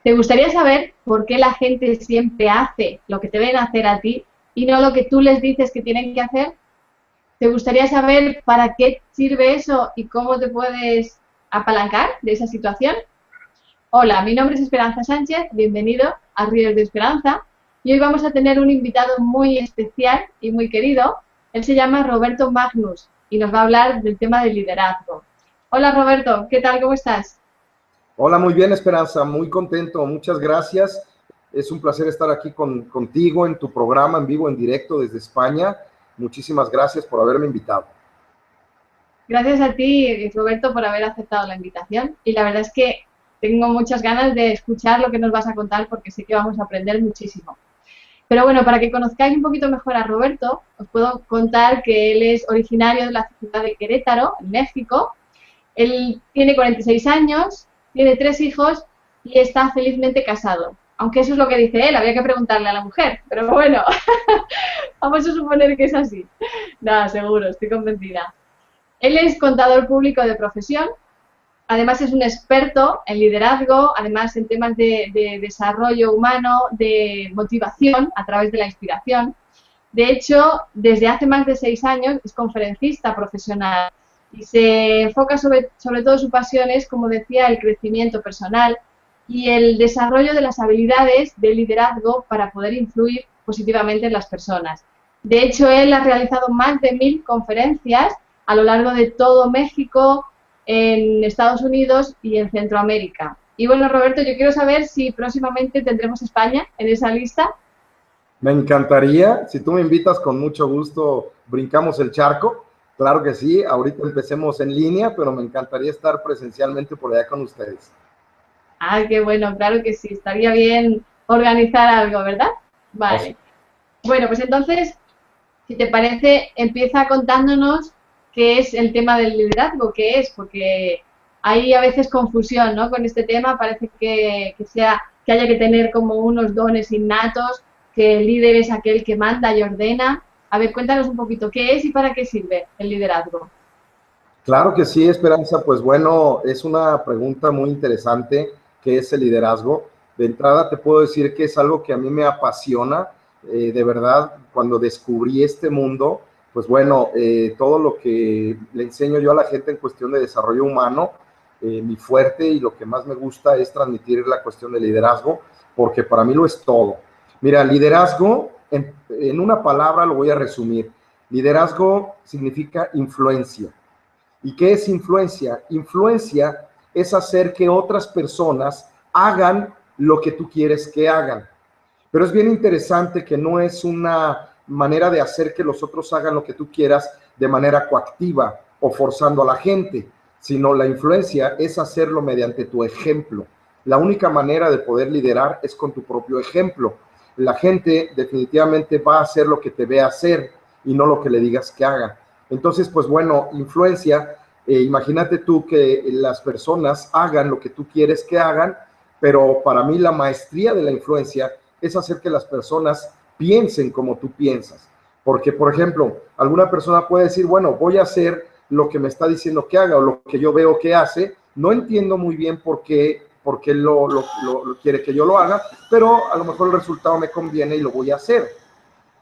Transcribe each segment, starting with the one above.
¿Te gustaría saber por qué la gente siempre hace lo que te ven hacer a ti y no lo que tú les dices que tienen que hacer? ¿Te gustaría saber para qué sirve eso y cómo te puedes apalancar de esa situación? Hola, mi nombre es Esperanza Sánchez, bienvenido a Ríos de Esperanza y hoy vamos a tener un invitado muy especial y muy querido. Él se llama Roberto Magnus y nos va a hablar del tema del liderazgo. Hola Roberto, ¿qué tal? ¿Cómo estás? Hola, muy bien, Esperanza, muy contento, muchas gracias. Es un placer estar aquí contigo en tu programa en vivo, en directo desde España. Muchísimas gracias por haberme invitado. Gracias a ti, Roberto, por haber aceptado la invitación y la verdad es que tengo muchas ganas de escuchar lo que nos vas a contar porque sé que vamos a aprender muchísimo. Pero bueno, para que conozcáis un poquito mejor a Roberto, os puedo contar que él es originario de la ciudad de Querétaro, en México. Él tiene 46 años, tiene 3 hijos y está felizmente casado. Aunque eso es lo que dice él, había que preguntarle a la mujer. Pero bueno, vamos a suponer que es así. Nada, seguro, estoy convencida. Él es contador público de profesión. Además es un experto en liderazgo, además en temas de desarrollo humano, de motivación a través de la inspiración. De hecho, desde hace más de 6 años es conferencista profesional y se enfoca sobre todo su pasión es, como decía, el crecimiento personal y el desarrollo de las habilidades de liderazgo para poder influir positivamente en las personas. De hecho, él ha realizado más de 1000 conferencias a lo largo de todo México, en Estados Unidos y en Centroamérica. Y bueno, Roberto, yo quiero saber si próximamente tendremos España en esa lista. Me encantaría, si tú me invitas, con mucho gusto brincamos el charco. Claro que sí, ahorita empecemos en línea, pero me encantaría estar presencialmente por allá con ustedes. Ah, qué bueno, claro que sí, estaría bien organizar algo, ¿verdad? Os- Vale. Bueno, pues entonces, si te parece, empieza contándonos qué es el tema del liderazgo, qué es, porque hay a veces confusión, ¿no? Con este tema, parece que haya que tener como unos dones innatos, que el líder es aquel que manda y ordena. A ver, cuéntanos un poquito, ¿qué es y para qué sirve el liderazgo? Claro que sí, Esperanza. Pues bueno, es una pregunta muy interesante, ¿qué es el liderazgo? De entrada te puedo decir que es algo que a mí me apasiona, de verdad, cuando descubrí este mundo, pues bueno, todo lo que le enseño yo a la gente en cuestión de desarrollo humano, mi fuerte y lo que más me gusta es transmitir la cuestión de liderazgo, porque para mí lo es todo. Mira, liderazgo, en una palabra lo voy a resumir. Liderazgo significa influencia. ¿Y qué es influencia? Influencia es hacer que otras personas hagan lo que tú quieres que hagan. Pero es bien interesante que no es una manera de hacer que los otros hagan lo que tú quieras de manera coactiva o forzando a la gente, sino la influencia es hacerlo mediante tu ejemplo. La única manera de poder liderar es con tu propio ejemplo. La gente definitivamente va a hacer lo que te ve hacer y no lo que le digas que haga. Entonces, pues bueno, influencia, imagínate tú que las personas hagan lo que tú quieres que hagan, pero para mí la maestría de la influencia es hacer que las personas piensen como tú piensas. Porque, por ejemplo, alguna persona puede decir, bueno, voy a hacer lo que me está diciendo que haga o lo que yo veo que hace. No entiendo muy bien por qué lo quiere que yo lo haga, pero a lo mejor el resultado me conviene y lo voy a hacer.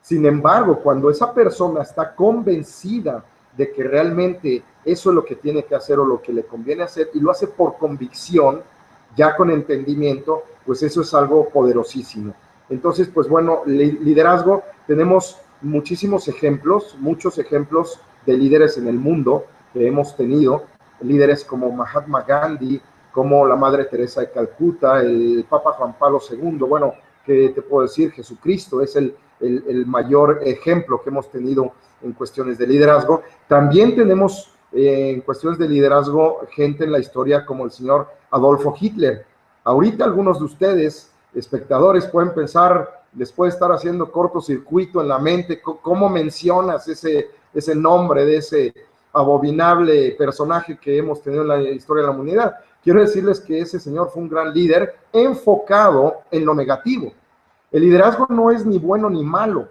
Sin embargo, cuando esa persona está convencida de que realmente eso es lo que tiene que hacer o lo que le conviene hacer y lo hace por convicción, ya con entendimiento, pues eso es algo poderosísimo. Entonces, pues bueno, liderazgo, tenemos muchísimos ejemplos, muchos ejemplos de líderes en el mundo que hemos tenido, líderes como Mahatma Gandhi, como la Madre Teresa de Calcuta, el Papa Juan Pablo II, bueno, ¿qué te puedo decir? Jesucristo es el mayor ejemplo que hemos tenido en cuestiones de liderazgo. También tenemos en cuestiones de liderazgo gente en la historia como el señor Adolfo Hitler. Ahorita algunos de ustedes, espectadores, pueden pensar, les puede estar haciendo cortocircuito en la mente, ¿cómo mencionas ese nombre de ese abominable personaje que hemos tenido en la historia de la humanidad? Quiero decirles que ese señor fue un gran líder enfocado en lo negativo. El liderazgo no es ni bueno ni malo,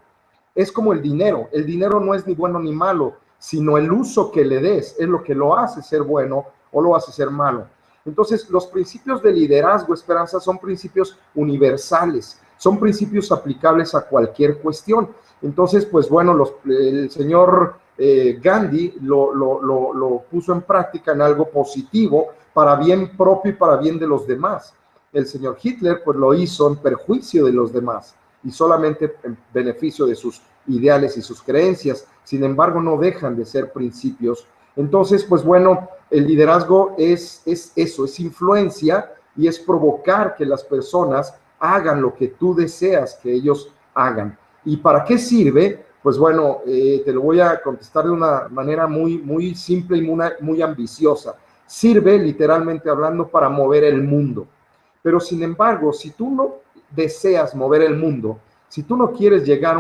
es como el dinero. El dinero no es ni bueno ni malo, sino el uso que le des es lo que lo hace ser bueno o lo hace ser malo. Entonces, los principios de liderazgo, Esperanza, son principios universales, son principios aplicables a cualquier cuestión. Entonces, pues bueno, el señor Gandhi lo puso en práctica en algo positivo para bien propio y para bien de los demás. El señor Hitler pues lo hizo en perjuicio de los demás y solamente en beneficio de sus ideales y sus creencias. Sin embargo, no dejan de ser principios. Entonces, pues bueno, el liderazgo es eso, es influencia y es provocar que las personas hagan lo que tú deseas que ellos hagan. ¿Y para qué sirve? Pues bueno, te lo voy a contestar de una manera muy simple y muy ambiciosa. Sirve, literalmente hablando, para mover el mundo. Pero sin embargo, si tú no deseas mover el mundo, si tú no quieres llegar a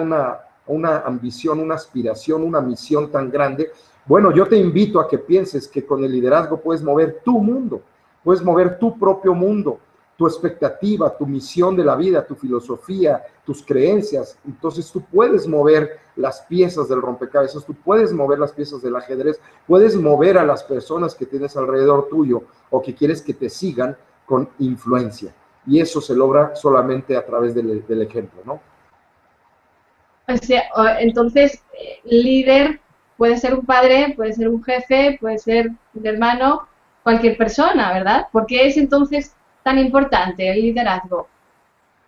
una ambición, una aspiración, una misión tan grande, bueno, yo te invito a que pienses que con el liderazgo puedes mover tu mundo, puedes mover tu propio mundo, tu expectativa, tu misión de la vida, tu filosofía, tus creencias. Entonces tú puedes mover las piezas del rompecabezas, tú puedes mover las piezas del ajedrez, puedes mover a las personas que tienes alrededor tuyo o que quieres que te sigan con influencia. Y eso se logra solamente a través del ejemplo, ¿no? O sea, entonces, líder puede ser un padre, puede ser un jefe, puede ser un hermano, cualquier persona, ¿verdad? ¿Por qué es entonces tan importante el liderazgo?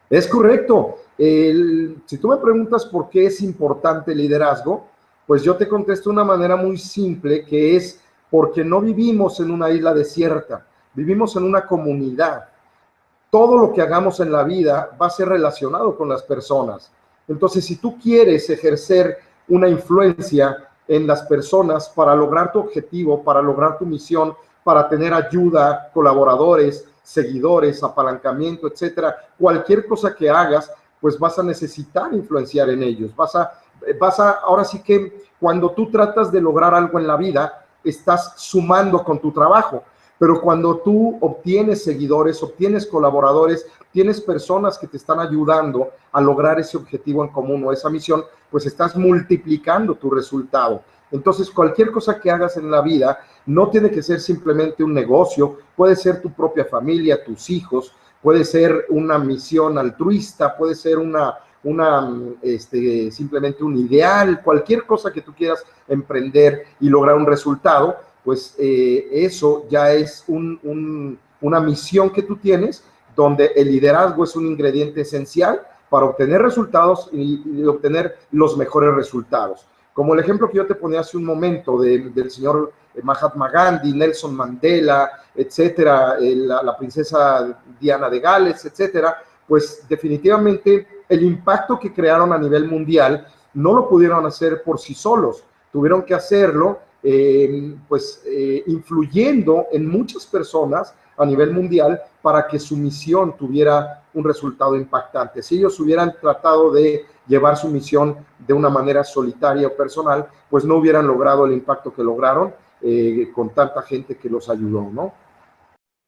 Es correcto. Si tú me preguntas por qué es importante el liderazgo, pues yo te contesto de una manera muy simple, que es porque no vivimos en una isla desierta, vivimos en una comunidad. Todo lo que hagamos en la vida va a ser relacionado con las personas. Entonces, si tú quieres ejercer una influencia en las personas para lograr tu objetivo, para lograr tu misión, para tener ayuda, colaboradores, seguidores, apalancamiento, etcétera, cualquier cosa que hagas, pues vas a necesitar influenciar en ellos. Ahora sí que cuando tú tratas de lograr algo en la vida, estás sumando con tu trabajo. Pero cuando tú obtienes seguidores, obtienes colaboradores, tienes personas que te están ayudando a lograr ese objetivo en común o esa misión, pues estás multiplicando tu resultado. Entonces, cualquier cosa que hagas en la vida no tiene que ser simplemente un negocio, puede ser tu propia familia, tus hijos, puede ser una misión altruista, puede ser simplemente un ideal, cualquier cosa que tú quieras emprender y lograr un resultado, pues eso ya es una misión que tú tienes, donde el liderazgo es un ingrediente esencial para obtener resultados y obtener los mejores resultados. Como el ejemplo que yo te ponía hace un momento del señor Mahatma Gandhi, Nelson Mandela, etcétera, la princesa Diana de Gales, etcétera, pues definitivamente el impacto que crearon a nivel mundial no lo pudieron hacer por sí solos, tuvieron que hacerlo influyendo en muchas personas a nivel mundial para que su misión tuviera un resultado impactante. Si ellos hubieran tratado de llevar su misión de una manera solitaria o personal, pues no hubieran logrado el impacto que lograron con tanta gente que los ayudó, ¿no?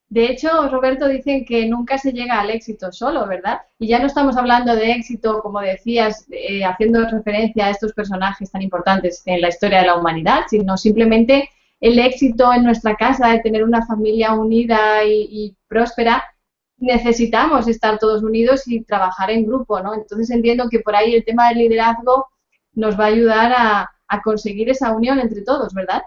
De hecho, Roberto, dicen que nunca se llega al éxito solo, ¿verdad? Y ya no estamos hablando de éxito, como decías, haciendo referencia a estos personajes tan importantes en la historia de la humanidad, sino simplemente el éxito en nuestra casa, de tener una familia unida y próspera. Necesitamos estar todos unidos y trabajar en grupo, ¿no? Entonces entiendo que por ahí el tema del liderazgo nos va a ayudar a conseguir esa unión entre todos, ¿verdad?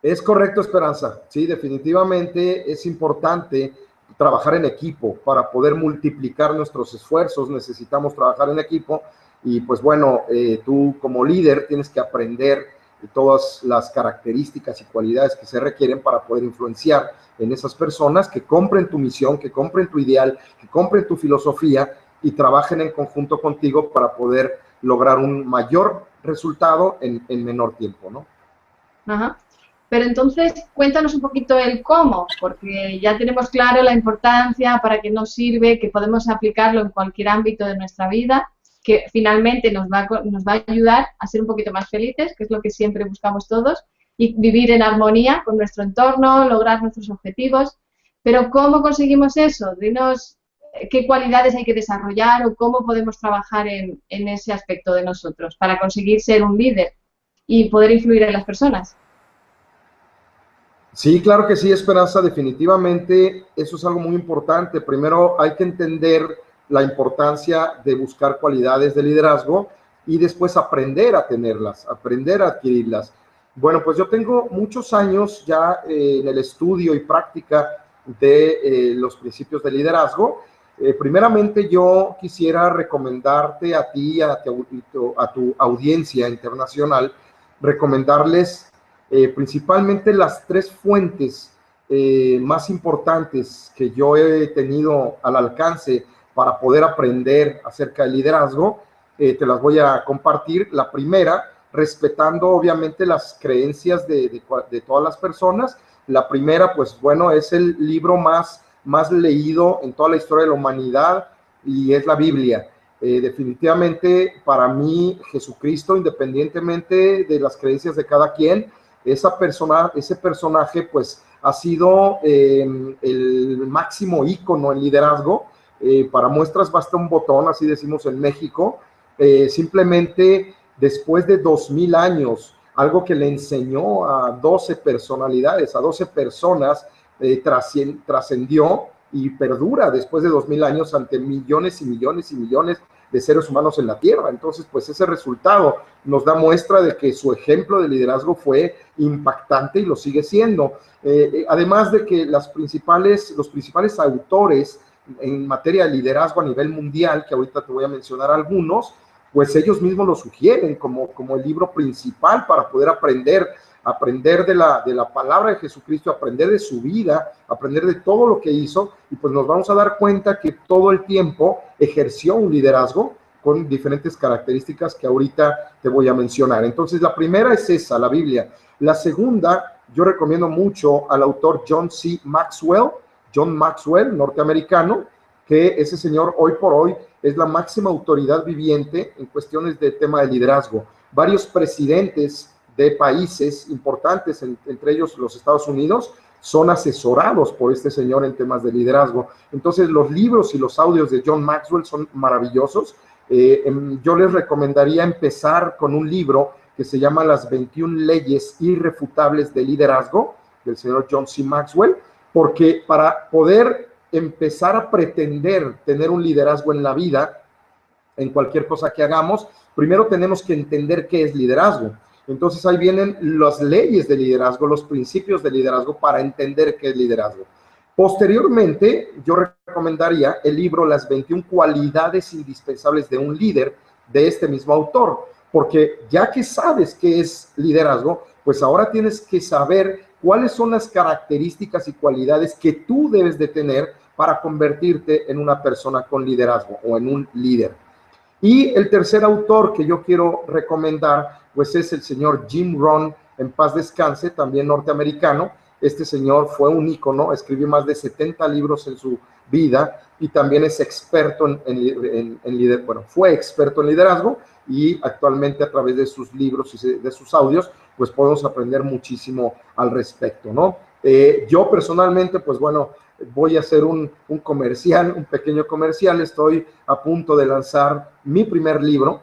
Es correcto, Esperanza. Sí, definitivamente es importante trabajar en equipo para poder multiplicar nuestros esfuerzos. Necesitamos trabajar en equipo y pues bueno, tú como líder tienes que aprender todas las características y cualidades que se requieren para poder influenciar en esas personas que compren tu misión, que compren tu ideal, que compren tu filosofía y trabajen en conjunto contigo para poder lograr un mayor resultado en menor tiempo, ¿no? Ajá. Pero entonces, cuéntanos un poquito el cómo, porque ya tenemos claro la importancia, para qué nos sirve, que podemos aplicarlo en cualquier ámbito de nuestra vida, que finalmente nos va a ayudar a ser un poquito más felices, que es lo que siempre buscamos todos, y vivir en armonía con nuestro entorno, lograr nuestros objetivos. Pero ¿cómo conseguimos eso? Dinos qué cualidades hay que desarrollar o cómo podemos trabajar en ese aspecto de nosotros para conseguir ser un líder y poder influir en las personas. Sí, claro que sí, Esperanza, definitivamente eso es algo muy importante. Primero hay que entender la importancia de buscar cualidades de liderazgo y después aprender a tenerlas, aprender a adquirirlas. Bueno, pues yo tengo muchos años ya en el estudio y práctica de los principios de liderazgo. Primeramente yo quisiera recomendarte a ti, a tu audiencia internacional, recomendarles principalmente las tres fuentes más importantes que yo he tenido al alcance para poder aprender acerca del liderazgo, te las voy a compartir. La primera, respetando obviamente las creencias de todas las personas. La primera, pues bueno, es el libro más leído en toda la historia de la humanidad y es la Biblia. Definitivamente para mí Jesucristo, independientemente de las creencias de cada quien, ese personaje pues ha sido el máximo ícono en liderazgo. Para muestras basta un botón, así decimos en México. Simplemente después de 2000 años, algo que le enseñó a 12 personalidades, a 12 personas, trascendió y perdura después de 2000 años ante millones y millones y millones de seres humanos en la Tierra. Entonces, pues ese resultado nos da muestra de que su ejemplo de liderazgo fue impactante y lo sigue siendo. Además de que los principales autores en materia de liderazgo a nivel mundial, que ahorita te voy a mencionar algunos, pues ellos mismos lo sugieren como el libro principal para poder aprender de la palabra de Jesucristo, aprender de su vida, aprender de todo lo que hizo, y pues nos vamos a dar cuenta que todo el tiempo ejerció un liderazgo con diferentes características que ahorita te voy a mencionar. Entonces, la primera es esa, la Biblia. La segunda, yo recomiendo mucho al autor John Maxwell, norteamericano, que ese señor hoy por hoy es la máxima autoridad viviente en cuestiones de tema de liderazgo. Varios presidentes de países importantes, entre ellos los Estados Unidos, son asesorados por este señor en temas de liderazgo. Entonces, los libros y los audios de John Maxwell son maravillosos. Yo les recomendaría empezar con un libro que se llama Las 21 leyes irrefutables de liderazgo, del señor John C. Maxwell, porque para poder empezar a pretender tener un liderazgo en la vida, en cualquier cosa que hagamos, primero tenemos que entender qué es liderazgo. Entonces ahí vienen las leyes de liderazgo, los principios de liderazgo para entender qué es liderazgo. Posteriormente, yo recomendaría el libro Las 21 cualidades indispensables de un líder, de este mismo autor, porque ya que sabes qué es liderazgo, pues ahora tienes que saber cuáles son las características y cualidades que tú debes de tener para convertirte en una persona con liderazgo o en un líder. Y el tercer autor que yo quiero recomendar, pues es el señor Jim Rohn, en paz descanse, también norteamericano. Este señor fue un ícono, escribió más de 70 libros en su vida y también es experto fue experto en liderazgo, y actualmente a través de sus libros y de sus audios, pues podemos aprender muchísimo al respecto, ¿no? Yo personalmente, pues bueno, voy a hacer un pequeño comercial. Estoy a punto de lanzar mi primer libro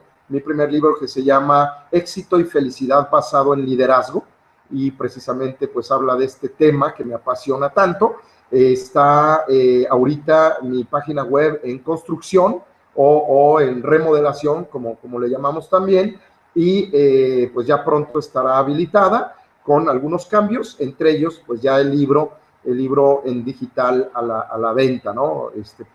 que se llama Éxito y Felicidad basado en liderazgo, y precisamente pues habla de este tema que me apasiona tanto. Está ahorita mi página web en construcción o en remodelación, como le llamamos también, y pues ya pronto estará habilitada con algunos cambios, entre ellos pues ya el libro en digital a la venta, ¿no?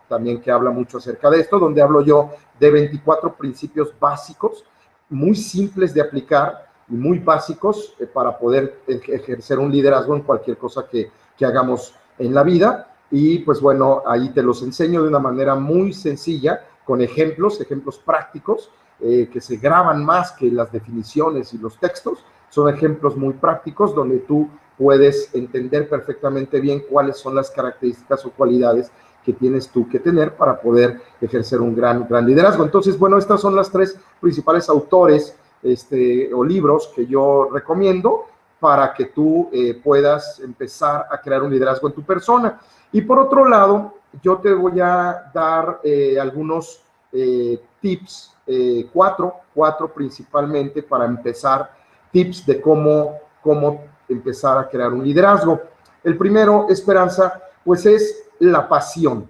También que habla mucho acerca de esto, donde hablo yo de 24 principios básicos, muy simples de aplicar y muy básicos para poder ejercer un liderazgo en cualquier cosa que hagamos en la vida. Y pues bueno, ahí te los enseño de una manera muy sencilla, con ejemplos prácticos, que se graban más que las definiciones y los textos. Son ejemplos muy prácticos donde tú puedes entender perfectamente bien cuáles son las características o cualidades que tienes tú que tener para poder ejercer un gran liderazgo. Entonces, bueno, estas son las tres principales autores o libros que yo recomiendo para que tú puedas empezar a crear un liderazgo en tu persona. Y por otro lado, yo te voy a dar algunos tips, cuatro principalmente para empezar, tips de cómo empezar a crear un liderazgo. El primero, Esperanza, pues es la pasión.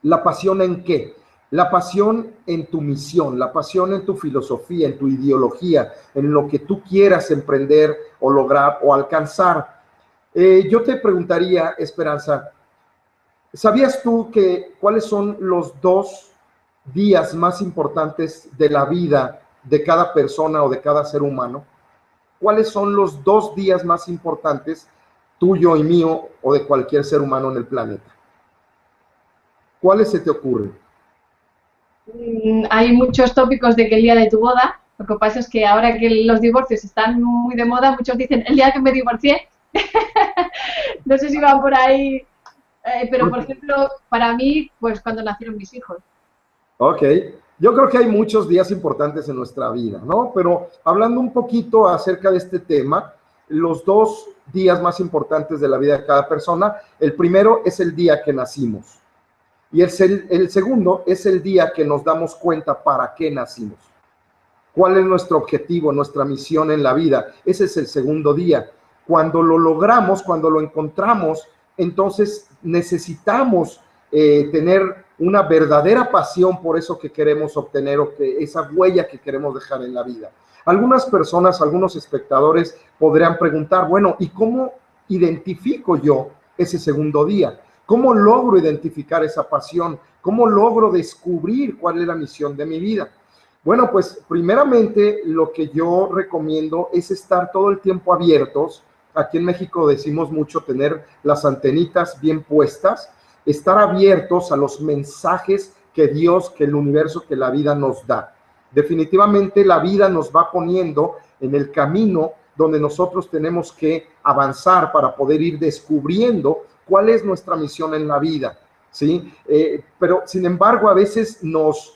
¿La pasión en qué? La pasión en tu misión, la pasión en tu filosofía, en tu ideología, en lo que tú quieras emprender o lograr o alcanzar. Yo te preguntaría, Esperanza, ¿sabías tú que cuáles son los 2 días más importantes de la vida de cada persona o de cada ser humano? ¿Cuáles son los 2 días más importantes tuyo y mío o de cualquier ser humano en el planeta? ¿Cuáles se te ocurren? Hay muchos tópicos de que el día de tu boda, lo que pasa es que ahora que los divorcios están muy de moda, muchos dicen el día que me divorcié. No sé si van por ahí, pero por ejemplo, para mí, pues cuando nacieron mis hijos. Ok, yo creo que hay muchos días importantes en nuestra vida, ¿no? Pero hablando un poquito acerca de este tema, los 2 días más importantes de la vida de cada persona, el primero es el día que nacimos y el segundo es el día que nos damos cuenta para qué nacimos. ¿Cuál es nuestro objetivo, nuestra misión en la vida? Ese es el segundo día. Cuando lo logramos, cuando lo encontramos, entonces necesitamos tener una verdadera pasión por eso que queremos obtener o que esa huella que queremos dejar en la vida. Algunas personas, algunos espectadores podrían preguntar, bueno, ¿y cómo identifico yo ese segundo día? ¿Cómo logro identificar esa pasión? ¿Cómo logro descubrir cuál es la misión de mi vida? Bueno, pues primeramente lo que yo recomiendo es estar todo el tiempo abiertos. Aquí en México decimos mucho tener las antenitas bien puestas, estar abiertos a los mensajes que Dios, que el universo, que la vida nos da. Definitivamente la vida nos va poniendo en el camino donde nosotros tenemos que avanzar para poder ir descubriendo cuál es nuestra misión en la vida, ¿sí? Pero sin embargo a veces nos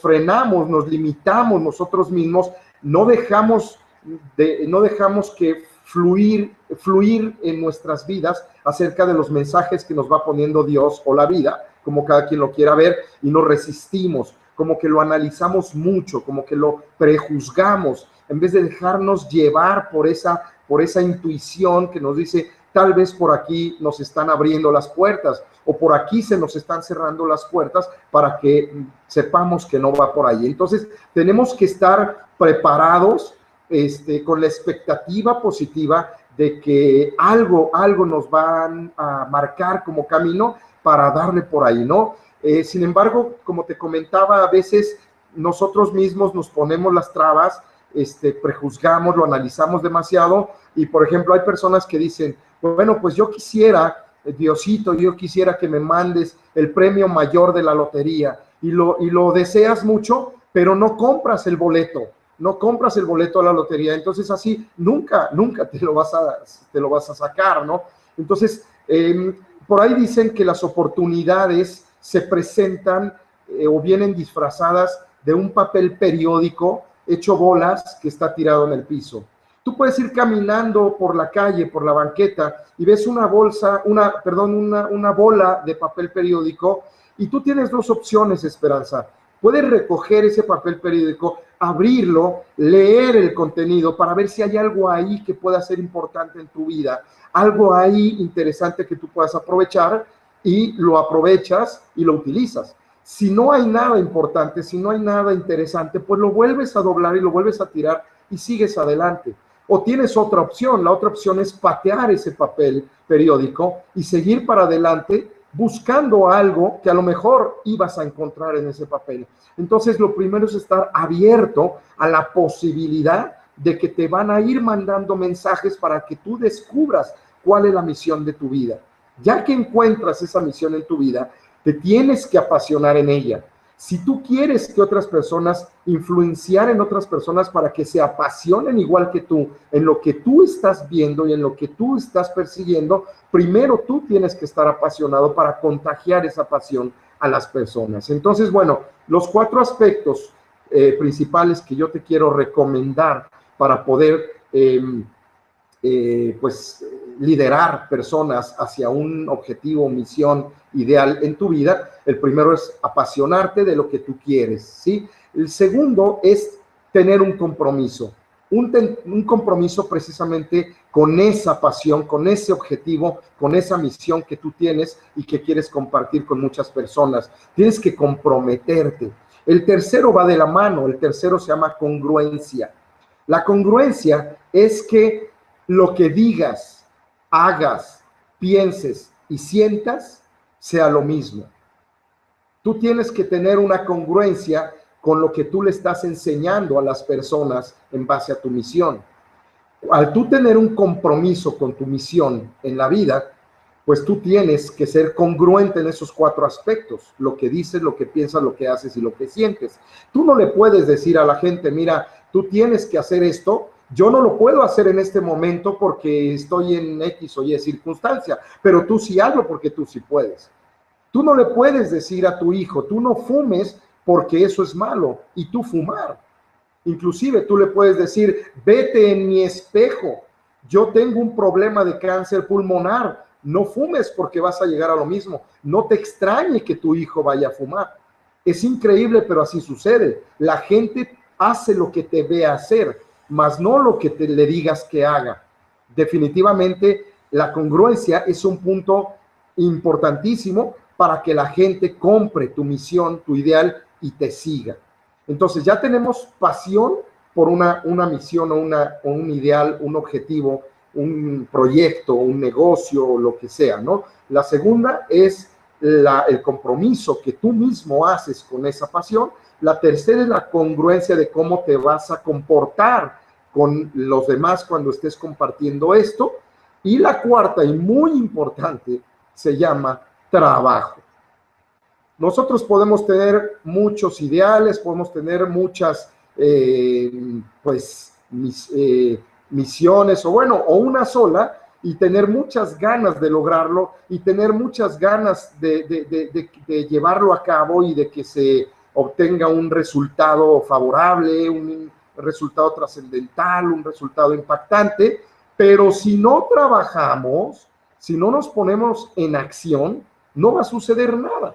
frenamos, nos limitamos nosotros mismos, no dejamos que fluir en nuestras vidas acerca de los mensajes que nos va poniendo Dios o la vida, como cada quien lo quiera ver, y nos resistimos, como que lo analizamos mucho, como que lo prejuzgamos, en vez de dejarnos llevar por esa intuición que nos dice, tal vez por aquí nos están abriendo las puertas, o por aquí se nos están cerrando las puertas para que sepamos que no va por ahí. Entonces, tenemos que estar preparados con la expectativa positiva de que algo nos van a marcar como camino para darle por ahí, ¿no? Sin embargo, como te comentaba, a veces nosotros mismos nos ponemos las trabas, prejuzgamos, lo analizamos demasiado y, por ejemplo, hay personas que dicen, bueno, pues yo quisiera, Diosito, yo quisiera que me mandes el premio mayor de la lotería y lo deseas mucho, pero no compras el boleto a la lotería, entonces así nunca te lo vas a sacar, ¿no? Entonces, por ahí dicen que las oportunidades se presentan o vienen disfrazadas de un papel periódico hecho bolas que está tirado en el piso. Tú puedes ir caminando por la calle, por la banqueta, y ves una bola de papel periódico, y tú tienes 2 opciones, Esperanza. Puedes recoger ese papel periódico, abrirlo, leer el contenido para ver si hay algo ahí que pueda ser importante en tu vida, algo ahí interesante que tú puedas aprovechar, y lo aprovechas y lo utilizas. Si no hay nada importante, si no hay nada interesante, pues lo vuelves a doblar y lo vuelves a tirar y sigues adelante. O tienes otra opción, la otra opción es patear ese papel periódico y seguir para adelante buscando algo que a lo mejor ibas a encontrar en ese papel. Entonces, lo primero es estar abierto a la posibilidad de que te van a ir mandando mensajes para que tú descubras cuál es la misión de tu vida. Ya que encuentras esa misión en tu vida, te tienes que apasionar en ella. Si tú quieres que otras personas, influenciar en otras personas para que se apasionen igual que tú, en lo que tú estás viendo y en lo que tú estás persiguiendo, primero tú tienes que estar apasionado para contagiar esa pasión a las personas. Entonces, bueno, los 4 aspectos principales que yo te quiero recomendar para poder pues liderar personas hacia un objetivo, misión ideal en tu vida. El primero es apasionarte de lo que tú quieres, ¿sí? El segundo es tener un compromiso. un compromiso precisamente con esa pasión, con ese objetivo, con esa misión que tú tienes y que quieres compartir con muchas personas. Tienes que comprometerte. El tercero va de la mano, el tercero se llama congruencia. La congruencia es que lo que digas, hagas, pienses y sientas sea lo mismo. Tú tienes que tener una congruencia con lo que tú le estás enseñando a las personas en base a tu misión. Al tú tener un compromiso con tu misión en la vida, pues tú tienes que ser congruente en esos 4 aspectos: lo que dices, lo que piensas, lo que haces y lo que sientes. Tú no le puedes decir a la gente, mira, tú tienes que hacer esto, yo no lo puedo hacer en este momento porque estoy en X o Y circunstancia, pero tú sí hazlo porque tú sí puedes. Tú no le puedes decir a tu hijo, tú no fumes porque eso es malo, y tú fumar. Inclusive tú le puedes decir, vete en mi espejo, yo tengo un problema de cáncer pulmonar, no fumes porque vas a llegar a lo mismo. No te extrañe que tu hijo vaya a fumar. Es increíble, pero así sucede. La gente hace lo que te ve hacer, mas no lo que le digas que haga. Definitivamente la congruencia es un punto importantísimo para que la gente compre tu misión, tu ideal y te siga. Entonces ya tenemos pasión por una misión o un ideal, un objetivo, un proyecto, un negocio, lo que sea, ¿no? La segunda es el compromiso que tú mismo haces con esa pasión. La tercera es la congruencia de cómo te vas a comportar con los demás cuando estés compartiendo esto. Y la cuarta y muy importante se llama trabajo. Nosotros podemos tener muchos ideales, podemos tener muchas misiones, o una sola, y tener muchas ganas de lograrlo y tener muchas ganas de llevarlo a cabo y de que se obtenga un resultado favorable, un resultado trascendental, un resultado impactante. Pero si no trabajamos, si no nos ponemos en acción, no va a suceder nada.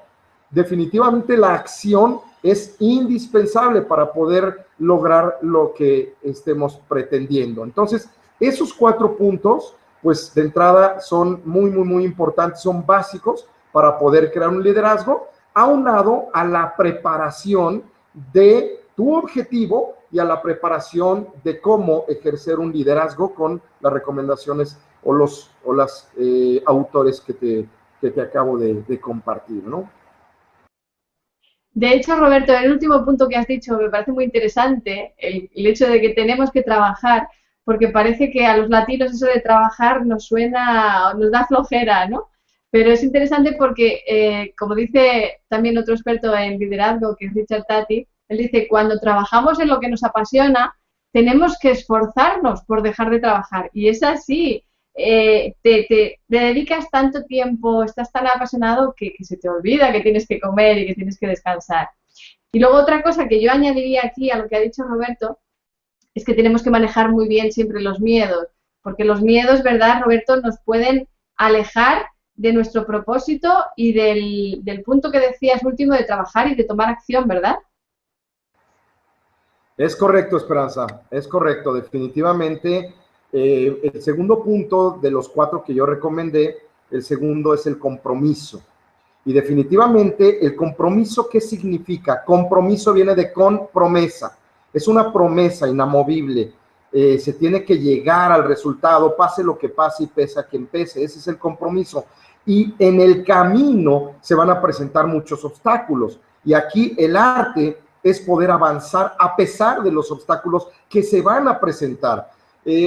Definitivamente la acción es indispensable para poder lograr lo que estemos pretendiendo. Entonces, esos 4 puntos, pues de entrada son muy importantes, son básicos para poder crear un liderazgo, aunado a la preparación de tu objetivo y a la preparación de cómo ejercer un liderazgo con las recomendaciones o los autores que te acabo de compartir, ¿no? De hecho, Roberto, el último punto que has dicho me parece muy interesante, el hecho de que tenemos que trabajar, porque parece que a los latinos eso de trabajar nos suena, nos da flojera, ¿no? Pero es interesante porque, como dice también otro experto en liderazgo, que es Richard Tati, él dice, cuando trabajamos en lo que nos apasiona, tenemos que esforzarnos por dejar de trabajar. Y es así. Te dedicas tanto tiempo, estás tan apasionado que se te olvida que tienes que comer y que tienes que descansar. Y luego otra cosa que yo añadiría aquí a lo que ha dicho Roberto es que tenemos que manejar muy bien siempre los miedos, porque los miedos, ¿verdad, Roberto?, nos pueden alejar de nuestro propósito y del punto que decías último de trabajar y de tomar acción, ¿verdad? Es correcto, Esperanza, es correcto, definitivamente. El segundo punto de los 4 que yo recomendé, el segundo es el compromiso. Y definitivamente el compromiso, ¿qué significa? Compromiso viene de con promesa. Es una promesa inamovible. Se tiene que llegar al resultado, pase lo que pase y pese a quien pese. Ese es el compromiso. Y en el camino se van a presentar muchos obstáculos. Y aquí el arte es poder avanzar a pesar de los obstáculos que se van a presentar.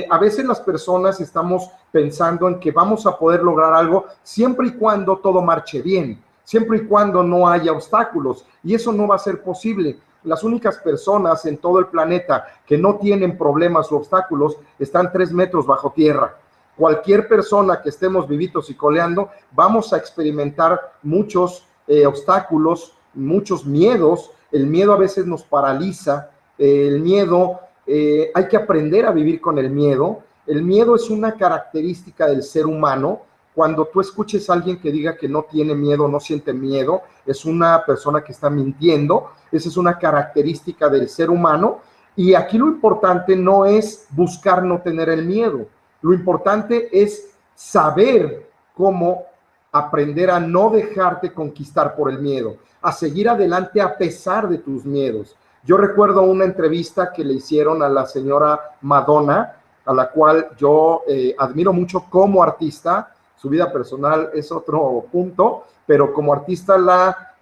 A veces las personas estamos pensando en que vamos a poder lograr algo siempre y cuando todo marche bien, siempre y cuando no haya obstáculos, y eso no va a ser posible. Las únicas personas en todo el planeta que no tienen problemas o obstáculos están 3 metros bajo tierra. Cualquier persona que estemos vivitos y coleando, vamos a experimentar muchos obstáculos, muchos miedos. El miedo a veces nos paraliza, el miedo, hay que aprender a vivir con el miedo. El miedo es una característica del ser humano. Cuando tú escuches a alguien que diga que no tiene miedo, no siente miedo, es una persona que está mintiendo. Esa es una característica del ser humano Y aquí lo importante no es buscar no tener el miedo, lo importante es saber cómo aprender a no dejarte conquistar por el miedo, a seguir adelante a pesar de tus miedos. Yo recuerdo una entrevista que le hicieron a la señora Madonna, a la cual yo admiro mucho como artista. Su vida personal es otro punto, pero como artista la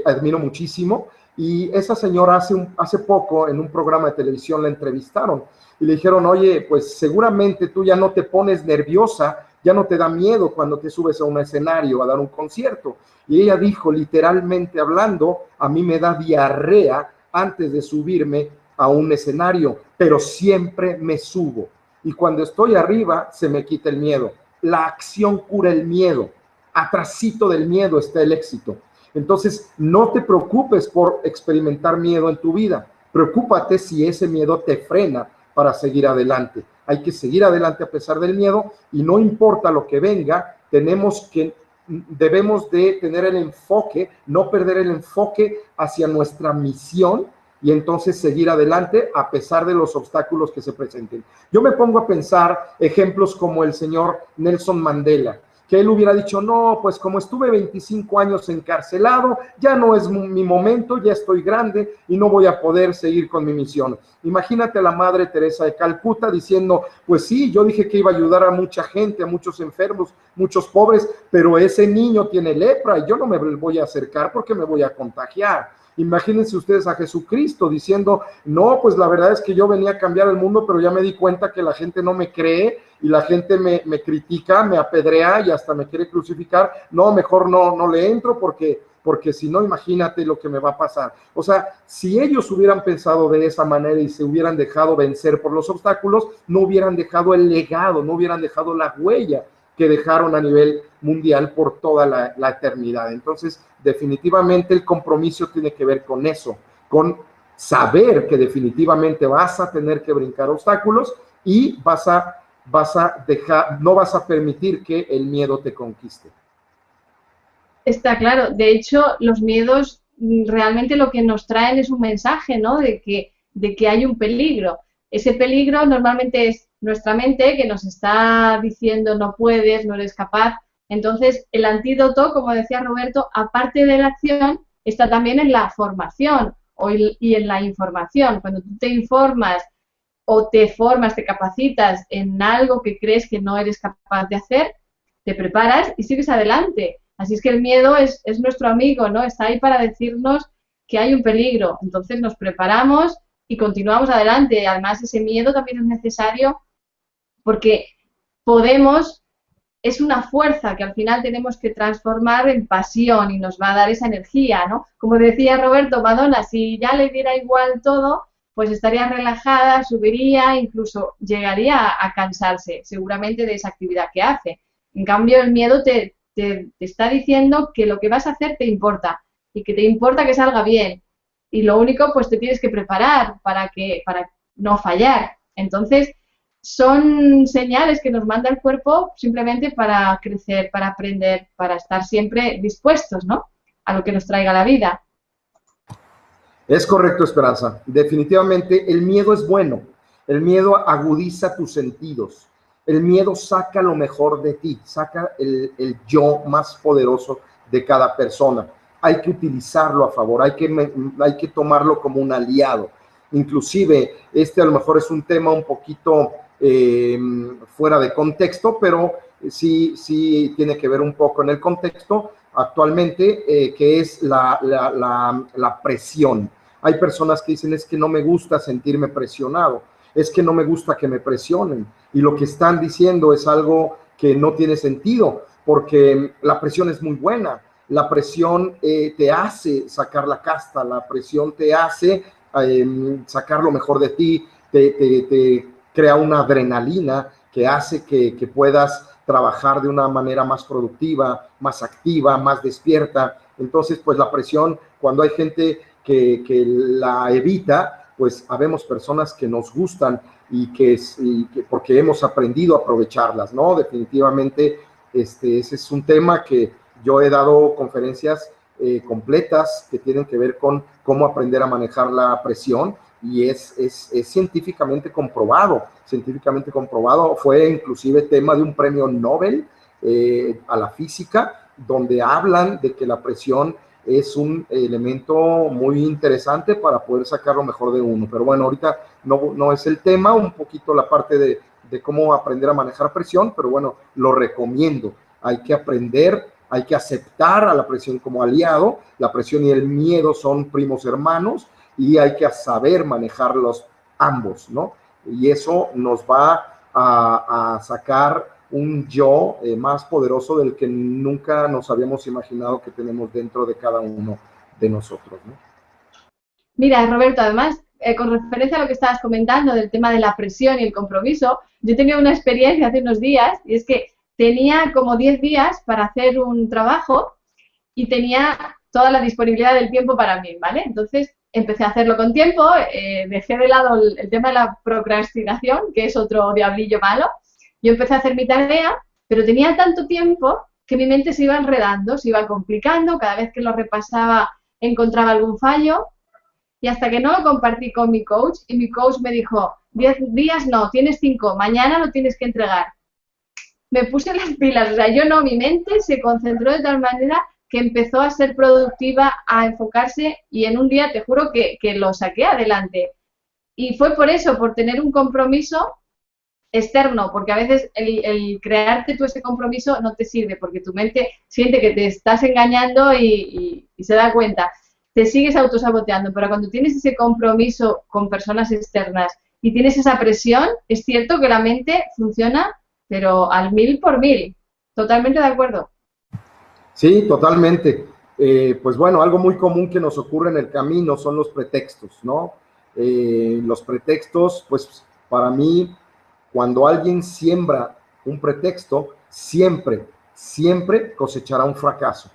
admiro muchísimo. Y esa señora hace poco en un programa de televisión la entrevistaron y le dijeron, oye, pues seguramente tú ya no te pones nerviosa, ya no te da miedo cuando te subes a un escenario a dar un concierto. Y ella dijo, literalmente hablando, a mí me da diarrea antes de subirme a un escenario, pero siempre me subo. Y cuando estoy arriba, se me quita el miedo. La acción cura el miedo. Atrasito del miedo está el éxito. Entonces, no te preocupes por experimentar miedo en tu vida. Preocúpate si ese miedo te frena para seguir adelante. Hay que seguir adelante a pesar del miedo y no importa lo que venga, debemos de tener el enfoque, no perder el enfoque hacia nuestra misión y entonces seguir adelante a pesar de los obstáculos que se presenten. Yo me pongo a pensar ejemplos como el señor Nelson Mandela, que él hubiera dicho, no, pues como estuve 25 años encarcelado, ya no es mi momento, ya estoy grande y no voy a poder seguir con mi misión. Imagínate a la Madre Teresa de Calcuta diciendo, pues sí, yo dije que iba a ayudar a mucha gente, a muchos enfermos, muchos pobres, pero ese niño tiene lepra y yo no me voy a acercar porque me voy a contagiar. Imagínense ustedes a Jesucristo diciendo, no, pues la verdad es que yo venía a cambiar el mundo, pero ya me di cuenta que la gente no me cree y la gente me critica, me apedrea y hasta me quiere crucificar. No, mejor no le entro porque si no, imagínate lo que me va a pasar. O sea, si ellos hubieran pensado de esa manera y se hubieran dejado vencer por los obstáculos, no hubieran dejado el legado, no hubieran dejado la huella que dejaron a nivel mundial por toda la eternidad. Entonces, definitivamente el compromiso tiene que ver con eso, con saber que definitivamente vas a tener que brincar obstáculos y no vas a permitir que el miedo te conquiste. Está claro. De hecho, los miedos realmente lo que nos traen es un mensaje, ¿no? De que hay un peligro. Ese peligro normalmente es nuestra mente que nos está diciendo no puedes, no eres capaz. Entonces, el antídoto, como decía Roberto, aparte de la acción, está también en la formación y en la información. Cuando tú te informas o te formas, te capacitas en algo que crees que no eres capaz de hacer, te preparas y sigues adelante. Así es que el miedo es nuestro amigo, ¿no? Está ahí para decirnos que hay un peligro. Entonces nos preparamos y continuamos adelante. Además, ese miedo también es necesario porque es una fuerza que al final tenemos que transformar en pasión y nos va a dar esa energía, ¿no? Como decía Roberto, Madonna, si ya le diera igual todo, pues estaría relajada, subiría, incluso llegaría a cansarse seguramente de esa actividad que hace. En cambio, el miedo te está diciendo que lo que vas a hacer te importa y que te importa que salga bien. Y lo único, pues te tienes que preparar para no fallar. Entonces, son señales que nos manda el cuerpo simplemente para crecer, para aprender, para estar siempre dispuestos, ¿no? A lo que nos traiga la vida. Es correcto, Esperanza. Definitivamente el miedo es bueno. El miedo agudiza tus sentidos. El miedo saca lo mejor de ti, saca el yo más poderoso de cada persona. Hay que utilizarlo a favor, hay que tomarlo como un aliado. Inclusive, a lo mejor es un tema un poquito fuera de contexto, pero sí tiene que ver un poco en el contexto actualmente, que es la presión. Hay personas que dicen, es que no me gusta sentirme presionado, es que no me gusta que me presionen, y lo que están diciendo es algo que no tiene sentido, porque la presión es muy buena. La presión te hace sacar la casta, la presión te hace sacar lo mejor de ti, te crea una adrenalina que hace que puedas trabajar de una manera más productiva, más activa, más despierta. Entonces, pues la presión, cuando hay gente que la evita, pues habemos personas que nos gustan y que porque hemos aprendido a aprovecharlas, ¿no? Definitivamente, ese es un tema que yo he dado conferencias completas que tienen que ver con cómo aprender a manejar la presión, y es científicamente comprobado, fue inclusive tema de un premio Nobel a la física, donde hablan de que la presión es un elemento muy interesante para poder sacar lo mejor de uno. Pero bueno, ahorita no es el tema, un poquito la parte de cómo aprender a manejar presión, pero bueno, lo recomiendo. Hay que aprender, hay que aceptar a la presión como aliado. La presión y el miedo son primos hermanos y hay que saber manejarlos ambos, ¿no? Y eso nos va a sacar un yo más poderoso del que nunca nos habíamos imaginado que tenemos dentro de cada uno de nosotros, ¿no? Mira, Roberto, además, con referencia a lo que estabas comentando del tema de la presión y el compromiso, yo he tenido una experiencia hace unos días y es que tenía como 10 días para hacer un trabajo y tenía toda la disponibilidad del tiempo para mí, ¿vale? Entonces empecé a hacerlo con tiempo, dejé de lado el tema de la procrastinación, que es otro diablillo malo. Yo empecé a hacer mi tarea, pero tenía tanto tiempo que mi mente se iba enredando, se iba complicando, cada vez que lo repasaba encontraba algún fallo, y hasta que no lo compartí con mi coach, y mi coach me dijo, 10 días no, tienes 5, mañana lo tienes que entregar. Me puse las pilas, o sea, yo no, mi mente se concentró de tal manera que empezó a ser productiva, a enfocarse, y en un día te juro que lo saqué adelante. Y fue por eso, por tener un compromiso externo, porque a veces el crearte tú ese compromiso no te sirve, porque tu mente siente que te estás engañando y se da cuenta. Te sigues autosaboteando, pero cuando tienes ese compromiso con personas externas y tienes esa presión, es cierto que la mente funciona, pero al 1000 por 1000. Totalmente de acuerdo. Sí, totalmente. Pues bueno, algo muy común que nos ocurre en el camino son los pretextos, ¿no? Los pretextos, pues para mí, cuando alguien siembra un pretexto, siempre cosechará un fracaso.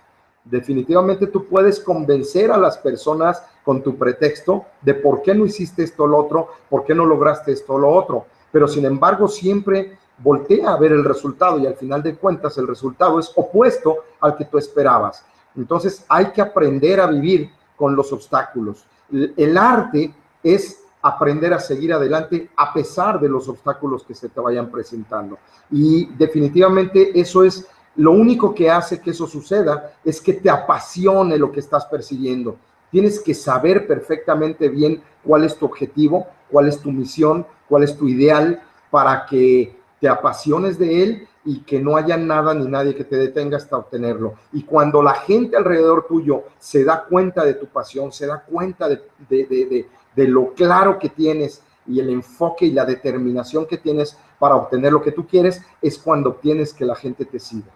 Definitivamente tú puedes convencer a las personas con tu pretexto de por qué no hiciste esto o lo otro, por qué no lograste esto o lo otro, pero sin embargo siempre voltea a ver el resultado y al final de cuentas el resultado es opuesto al que tú esperabas. Entonces hay que aprender a vivir con los obstáculos. El arte es aprender a seguir adelante a pesar de los obstáculos que se te vayan presentando. Y definitivamente eso es lo único que hace que eso suceda, es que te apasione lo que estás persiguiendo. Tienes que saber perfectamente bien cuál es tu objetivo, cuál es tu misión, cuál es tu ideal, para que te apasiones de él y que no haya nada ni nadie que te detenga hasta obtenerlo. Y cuando la gente alrededor tuyo se da cuenta de tu pasión, se da cuenta de lo claro que tienes y el enfoque y la determinación que tienes para obtener lo que tú quieres, es cuando obtienes que la gente te siga.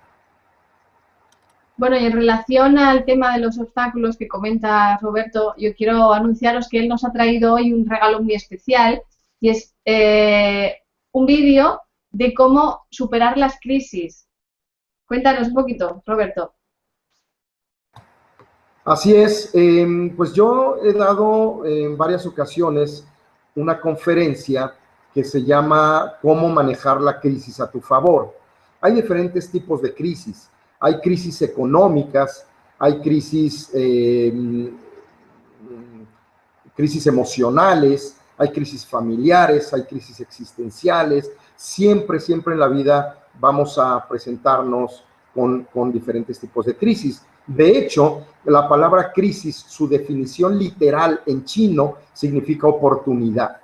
Bueno, y en relación al tema de los obstáculos que comenta Roberto, yo quiero anunciaros que él nos ha traído hoy un regalo muy especial y es un vídeo de cómo superar las crisis. Cuéntanos un poquito, Roberto. Así es, pues yo he dado en varias ocasiones una conferencia que se llama ¿Cómo manejar la crisis a tu favor? Hay diferentes tipos de crisis. Hay crisis económicas, hay crisis emocionales, hay crisis familiares, hay crisis existenciales. Siempre en la vida vamos a presentarnos con diferentes tipos de crisis. De hecho, la palabra crisis, su definición literal en chino significa oportunidad.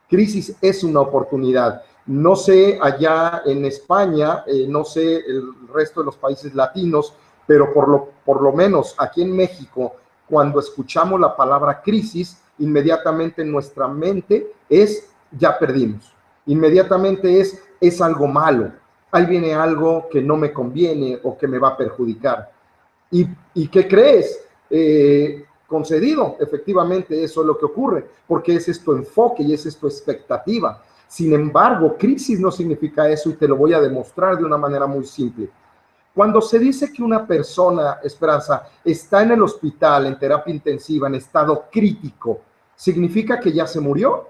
Crisis es una oportunidad. No sé allá en España, no sé el resto de los países latinos, pero por lo menos aquí en México, cuando escuchamos la palabra crisis, inmediatamente en nuestra mente es ya perdimos. Inmediatamente es algo malo. Ahí viene algo que no me conviene o que me va a perjudicar. ¿Y qué crees? Concedido, efectivamente eso es lo que ocurre, porque ese es tu enfoque y esa es tu expectativa. Sin embargo, crisis no significa eso y te lo voy a demostrar de una manera muy simple. Cuando se dice que una persona, Esperanza, está en el hospital, en terapia intensiva, en estado crítico, ¿significa que ya se murió?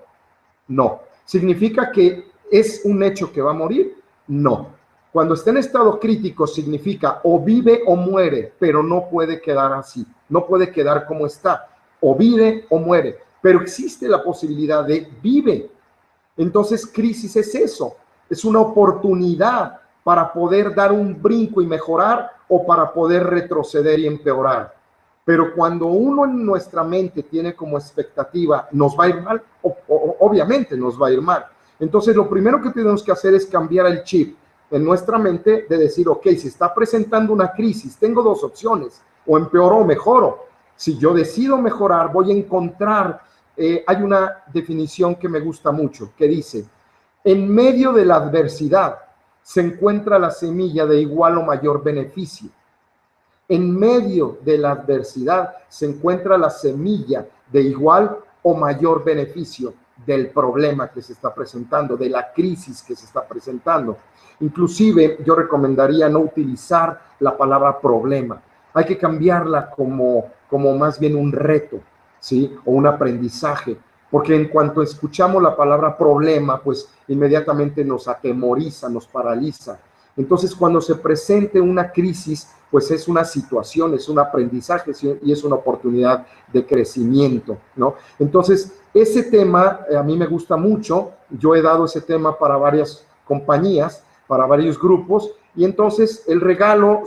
No. ¿Significa que es un hecho que va a morir? No. Cuando está en estado crítico significa o vive o muere, pero no puede quedar así, no puede quedar como está, o vive o muere, pero existe la posibilidad de vive. Entonces, crisis es eso, es una oportunidad para poder dar un brinco y mejorar o para poder retroceder y empeorar. Pero cuando uno en nuestra mente tiene como expectativa, nos va a ir mal, obviamente nos va a ir mal. Entonces, lo primero que tenemos que hacer es cambiar el chip en nuestra mente de decir, ok, si está presentando una crisis, tengo dos opciones, o empeoro o mejoro. Si yo decido mejorar, voy a encontrar, hay una definición que me gusta mucho, que dice, en medio de la adversidad se encuentra la semilla de igual o mayor beneficio. En medio de la adversidad se encuentra la semilla de igual o mayor beneficio del problema que se está presentando, de la crisis que se está presentando. Inclusive yo recomendaría no utilizar la palabra problema. Hay que cambiarla como más bien un reto, ¿sí? O un aprendizaje. Porque en cuanto escuchamos la palabra problema, pues inmediatamente nos atemoriza, nos paraliza. Entonces, cuando se presente una crisis, pues es una situación, es un aprendizaje y es una oportunidad de crecimiento, ¿no? Entonces, ese tema a mí me gusta mucho. Yo he dado ese tema para varias compañías, para varios grupos, y entonces el regalo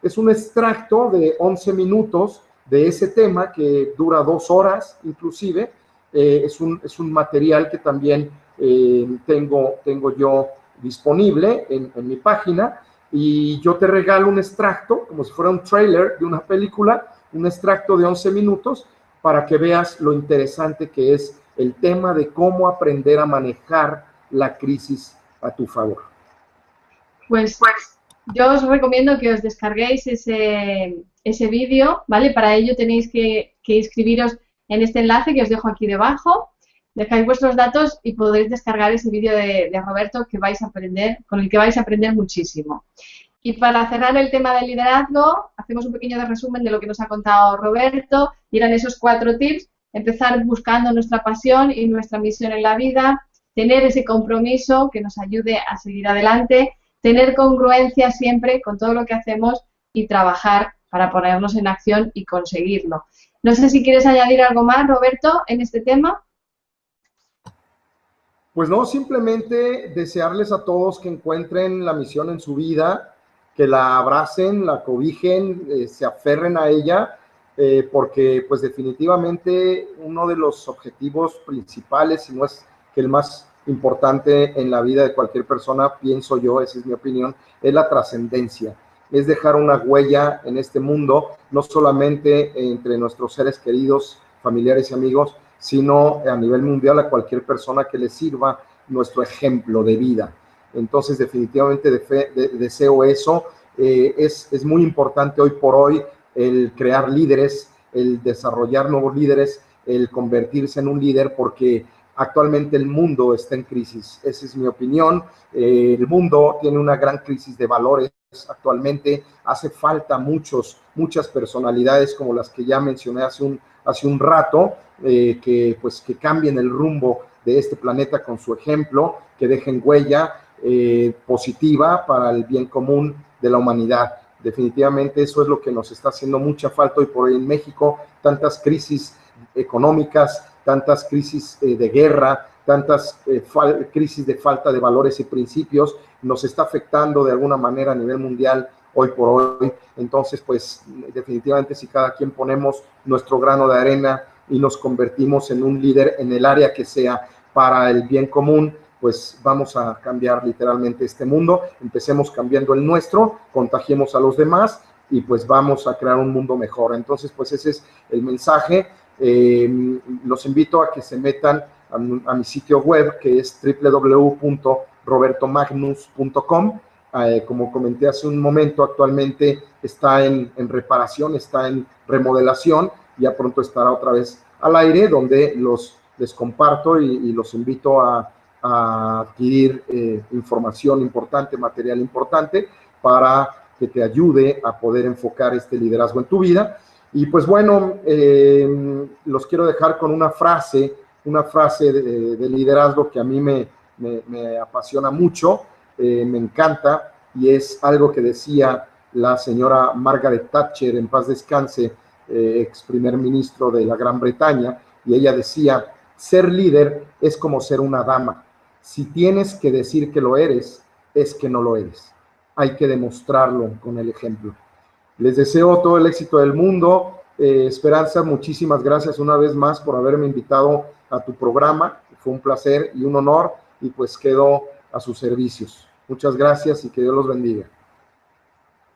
es un extracto de 11 minutos de ese tema que dura 2 horas inclusive. Es un material que también tengo yo disponible en mi página, y yo te regalo un extracto, como si fuera un trailer de una película, un extracto de 11 minutos, para que veas lo interesante que es el tema de cómo aprender a manejar la crisis a tu favor. Pues yo os recomiendo que os descarguéis ese vídeo, ¿vale? Para ello tenéis que inscribiros en este enlace que os dejo aquí debajo. Dejáis vuestros datos y podéis descargar ese vídeo de Roberto con el que vais a aprender muchísimo. Y para cerrar el tema del liderazgo, hacemos un pequeño resumen de lo que nos ha contado Roberto, y eran esos 4 tips: empezar buscando nuestra pasión y nuestra misión en la vida, tener ese compromiso que nos ayude a seguir adelante, tener congruencia siempre con todo lo que hacemos y trabajar para ponernos en acción y conseguirlo. No sé si quieres añadir algo más, Roberto, en este tema. Pues no, simplemente desearles a todos que encuentren la misión en su vida, que la abracen, la cobijen, se aferren a ella, porque pues definitivamente uno de los objetivos principales, si no es que el más importante en la vida de cualquier persona, pienso yo, esa es mi opinión, es la trascendencia. Es dejar una huella en este mundo, no solamente entre nuestros seres queridos, familiares y amigos, sino a nivel mundial a cualquier persona que le sirva nuestro ejemplo de vida. Entonces, definitivamente deseo eso. Es muy importante hoy por hoy el crear líderes, el desarrollar nuevos líderes, el convertirse en un líder, porque actualmente el mundo está en crisis. Esa es mi opinión. El mundo tiene una gran crisis de valores actualmente. Hace falta muchas personalidades como las que ya mencioné hace un rato, que cambien el rumbo de este planeta con su ejemplo, que dejen huella positiva para el bien común de la humanidad. Definitivamente eso es lo que nos está haciendo mucha falta hoy por hoy en México. Tantas crisis económicas, tantas crisis de guerra, tantas crisis de falta de valores y principios, nos está afectando de alguna manera a nivel mundial hoy por hoy. Entonces, pues definitivamente si cada quien ponemos nuestro grano de arena y nos convertimos en un líder en el área que sea para el bien común, pues vamos a cambiar literalmente este mundo. Empecemos cambiando el nuestro, contagiemos a los demás y pues vamos a crear un mundo mejor. Entonces, pues ese es el mensaje. Los invito a que se metan a mi sitio web, que es www.robertomagnus.com. Como comenté hace un momento, actualmente está en reparación, está en remodelación, ya pronto estará otra vez al aire, donde les comparto y los invito a adquirir información importante, material importante, para que te ayude a poder enfocar este liderazgo en tu vida. Y pues bueno, los quiero dejar con una frase de liderazgo que a mí me apasiona mucho, me encanta, y es algo que decía la señora Margaret Thatcher, en paz descanse, ex primer ministro de la Gran Bretaña, y ella decía, ser líder es como ser una dama. Si tienes que decir que lo eres, es que no lo eres. Hay que demostrarlo con el ejemplo. Les deseo todo el éxito del mundo. Esperanza, muchísimas gracias una vez más por haberme invitado a tu programa. Fue un placer y un honor, y pues quedo a sus servicios. Muchas gracias y que Dios los bendiga.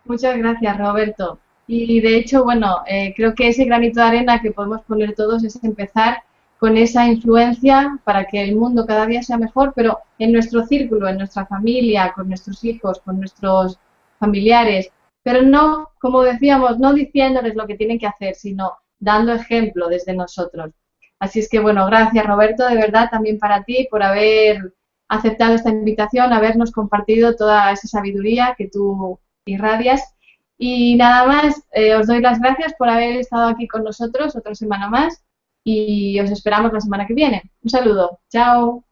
Muchas gracias, Roberto. Y de hecho, bueno, creo que ese granito de arena que podemos poner todos es empezar con esa influencia para que el mundo cada día sea mejor, pero en nuestro círculo, en nuestra familia, con nuestros hijos, con nuestros familiares, pero no, como decíamos, no diciéndoles lo que tienen que hacer, sino dando ejemplo desde nosotros. Así es que, bueno, gracias, Roberto, de verdad, también para ti por haber aceptado esta invitación, habernos compartido toda esa sabiduría que tú irradias. Y nada más, os doy las gracias por haber estado aquí con nosotros otra semana más y os esperamos la semana que viene. Un saludo. Chao.